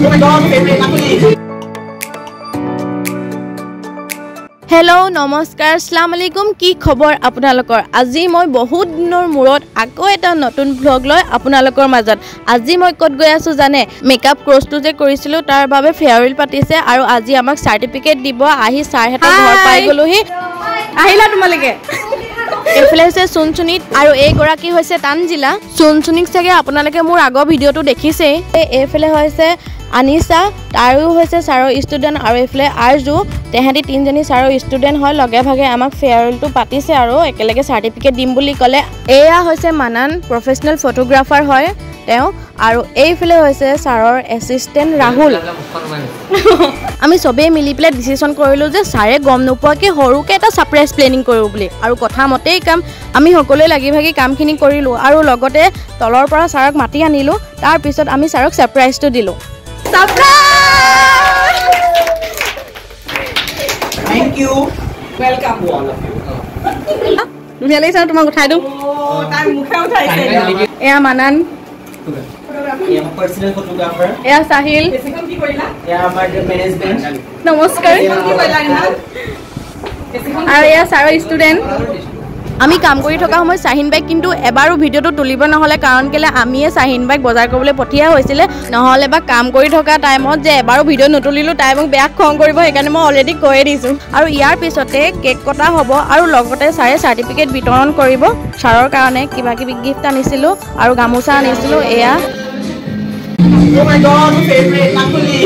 Hello नमस्कार अस्सलाम वालेकुम की खबर আপোনালোকৰ আজি মই বহুত দিনৰ মূৰত আকৌ এটা নতুন ব্লগ লৈ আপোনালোকৰ মাজত আজি মই কত গৈ আছো জানে মেকআপ কোৰ্সটো যে কৰিছিলো তাৰ বাবে ফেয়াৰৱেল পাতিছে আৰু আজি আমাক সাৰ্টিফিকেট দিব আহি সাৰহেতে ঘৰ পাই গলোহি আহিলা তোমালকে এফালে হৈছে সুনচুনিত আৰু এই গৰাকী হৈছে তানজিলা সুনচুনিক চাগে আপোনালোকে মোৰ আগৰ ভিডিওটো দেখিছে এফালে হৈছে আনিছা তাৰো হৈছে সাৰৰ ষ্টুডেন্ট আৰু এফালে আৰজু তেহেঁতি তিনজনী সাৰৰ ষ্টুডেন্ট হয় লগে ভাগে আমাক ফেয়াৰৱেলটো পাতিছে আৰু একেলগে সাৰ্টিফিকেট দিম বুলি ক'লে এয়া হৈছে মানান প্ৰফেশনাল ফটোগ্ৰাফাৰ হয় তেওঁ আৰু এইফালে হৈছে সাৰৰ এসিস্টেন্ট ৰাহুল আমি সবে মিলি প্লে ডিসিশন কৰিলো যে সাৰে গম নোপোৱাকে হৰুকে এটা সাৰপ্ৰাইজ প্লেনিং কৰো বুলি আৰু কথা মতেই কাম আমি সকলোৱে লাগি ভাগি কামখিনি কৰিলো আৰু লগতে তলৰ পৰা সাৰক মাতি আনিলো তাৰ পিছত আমি সাৰক সাৰপ্ৰাইজটো দিলো Thank you. Welcome to all of you. দুনিয়া লাগিছে তোমাক উঠাই দিওঁ তাই মুখে উঠাইছে এয়া মানান এয়া পার্সোনাল ফটোগ্রাফার এয়া সাহিল বেছিখন কি কৰিলা এয়া আমাৰ মেনেজমেন্ট নমস্কাৰ কি কৰিলা না আৰু এয়া সাৰৰ ষ্টুডেন্ট আমি কাম কৰি থকা সময় সাহিন বাইক কিন্তু এবাৰো ভিডিওটো তুলিব নহলে কাৰণ কেলে আমিয়ে সাহিন বাইক বজাৰ কৰিবলৈ পঠিয়া হৈছিল নহলে বা কাম কৰি থকা টাইমত যে এবাৰো ভিডিও নতুলিলো তাই মোক বেয়া খং কৰিব সেইকাৰণে মই অলৰেডি কৈ দিছো আৰু ইয়াৰ পিছতে কেক কটা হ'ব আৰু লগতে সাৰে সাৰ্টিফিকেট বিতৰণ কৰিব সাৰৰ কাৰণে কিবা কিবি গিফট আনিছিলো আৰু গামোচা আনিছিলো এয়া Oh my god, favorite Nakuli.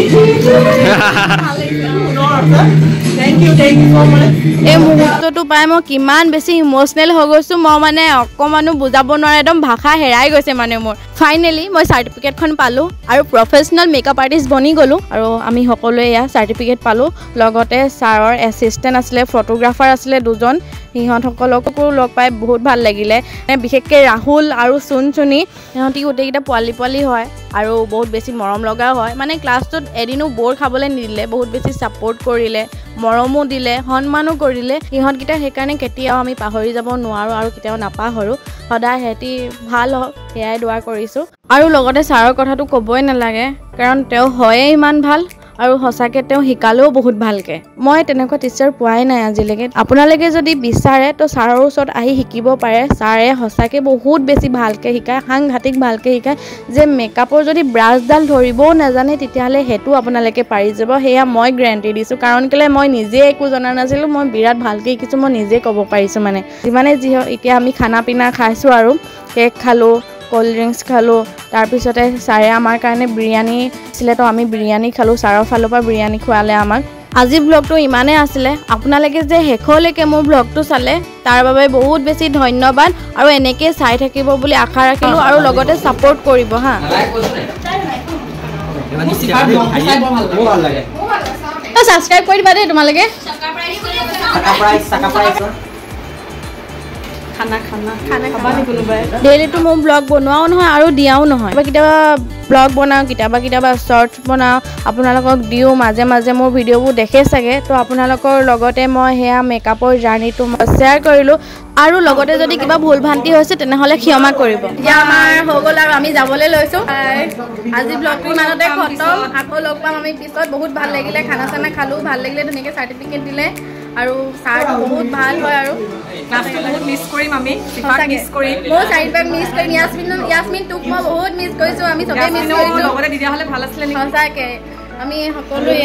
Thank you so much. এই মুহূৰ্তটো পাই মই কিমান বেছি ইমোশনাল হৈ গৈছো মই মানে অকমানো বুজাব নোৱাৰে একদম ভাষা হেৰাই গৈছে মানে মোৰ ফাইনালি মই সাৰ্টিফিকেটখন পালো আৰু প্ৰফেশনাল মেকআপ আৰ্টিষ্ট বনি গলো আৰু আমি সকলোৱে ইয়া সাৰ্টিফিকেট পালো লগতে সাৰৰ এসিস্টেন্ট আছিলে ফটোগ্ৰাফাৰ আছিলে দুজন সিহঁত সকলকো লগ পাই বহুত ভাল লাগিলে বিশেষকৈ ৰাহুল আৰু সুনচুনি সিহঁতি গোটেইকেইটা পোৱালি হয় আৰু বহুত বেছি মৰম লগা হয় মানে ক্লাছটোত এদিনো বৰ খাবলৈ নিদিলে বহুত বেছি সাপোৰ্ট কৰিলে মৰমো দিলে সন্মানো কৰিলে সিহঁতকেইটা সেইকাৰণে কেতিয়াও আমি পাহৰি যাব নোৱাৰো আৰু কেতিয়াও নাপাহৰো সদায় হেতি ভাল হওক সেয়াই দোৱা কৰিছো আৰু লগতে সাৰৰ কথাটো ক'বই নালাগে কাৰণ তেওঁ হয়ে ইমান ভাল আৰু হসাকে তেওঁ শিকালেও বহুত ভালকে মই তেনেকুৱা টিচাৰ পোৱাই নাই আজিলৈকে আপোনালোকে যদি বিচাৰে তো সাৰৰ ওচৰত আহি শিকিব পাৰে সাৰে হসাকে বহুত বেছি ভালকে শিকায় সাংঘাতিক ভালকে শিকায় যে মেকআপৰ যদি ব্ৰাছডাল ধৰিবও নাজানে তেতিয়াহ'লে হেতু আপোনালোকে পাৰি যাব সেয়া মই গ্যাৰান্টি দিছো কাৰণ কেলে মই নিজে একো জনা নাছিলো মই বিৰাট ভালকে শিকিছো মই নিজে ক'ব পাৰিছো মানে যিমানে যি এতিয়া আমি খানা পিনা খাইছো আৰু কেক খালো কোল্ড ড্ৰিংকস খালো তাৰ পিছতে সাৰে আমাৰ কাৰণে বিৰিয়ানী ছিলে তো আমি বিৰিয়ানী খালো সাৰৰ ফালৰ পৰা বিৰিয়ানী খোৱালে আমাক আজি ব্লগটো ইমানে আছিলে আপোনালোকে যে হেখলৈকে মোৰ ব্লগটো চালে তাৰ বাবে বহুত বেছি ধন্যবাদ আৰু এনেকে চাই থাকিব বুলি আশা ৰাখিলো আৰু লগতে সাপোৰ্ট কৰিব হা সাবস্ক্ৰাইব কৰি দিবা দেই তোমালোকে ডেইলিটো মোৰ ব্লগ বনোৱাও নহয় আৰু দিয়াও নহয় কেতিয়াবা ব্লগ বনাওঁ কেতিয়াবা শৰ্টছ বনাওঁ আপোনালোকক দিওঁ মাজে মাজে মোৰ ভিডিঅ'বোৰ দেখে চাগে তো আপোনালোকৰ লগতে মই সেয়া মেকআপৰ জাৰ্নিটো শ্বেয়াৰ কৰিলোঁ আৰু লগতে যদি কিবা ভুল ভ্ৰান্তি হৈছে তেনেহ'লে ক্ষমা কৰিব এতিয়া আমাৰ হৈ গ'ল আৰু আমি যাবলৈ লৈছোঁ আজি ব্লগটো ইমানতে খতম আকৌ লগ পাম আমি পিছত বহুত ভাল লাগিলে খানা চানা খালোঁ ভাল লাগিলে ধুনীয়াকৈ চাৰ্টিফিকেট দিলে আৰু ছাৰ বহুত ভাল হয় আৰু ক্লাছটো বহুত মিছ কৰিম আমি মিছ কৰিম মই চাৰিবাৰ মিছ কৰিম ইয়াসমিন তোক মই বহুত মিছ কৰিছোঁ আমি চবেই মিছ কৰিছোঁ লগতে দি দিয়া হ'লে ভাল আছিলে সঁচাকৈ আমি সকলোৱে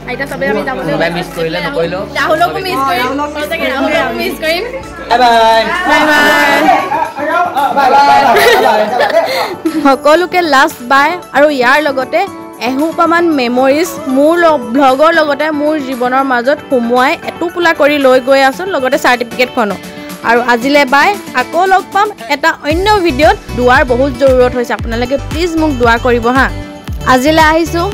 আইতা সবে আমি যাবলৈ মিছ কৰিলে নকৰিলো ৰাহুলকো মিছ কৰিম সঁচাকৈ ৰাহুলকো মিছ কৰিম সকলোকে লাষ্ট বাই আৰু ইয়াৰ লগতে এসোপামান মেমৰিজ মোৰ ব্লগৰ লগতে মোৰ জীৱনৰ মাজত সোমোৱাই এটোপোলা কৰি লৈ গৈ আছোঁ লগতে চাৰ্টিফিকেটখনো আৰু আজিলৈ বাই আকৌ লগ পাম এটা অন্য ভিডিঅ'ত দুৱাৰ বহুত জৰুৰত হৈছে আপোনালোকে প্লিজ মোক দুৱা কৰিব হা আজিলৈ আহিছোঁ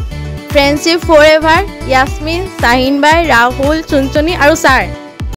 friendship forever Yasmin Sahin by Rahul Chunchuni আৰু ছাৰ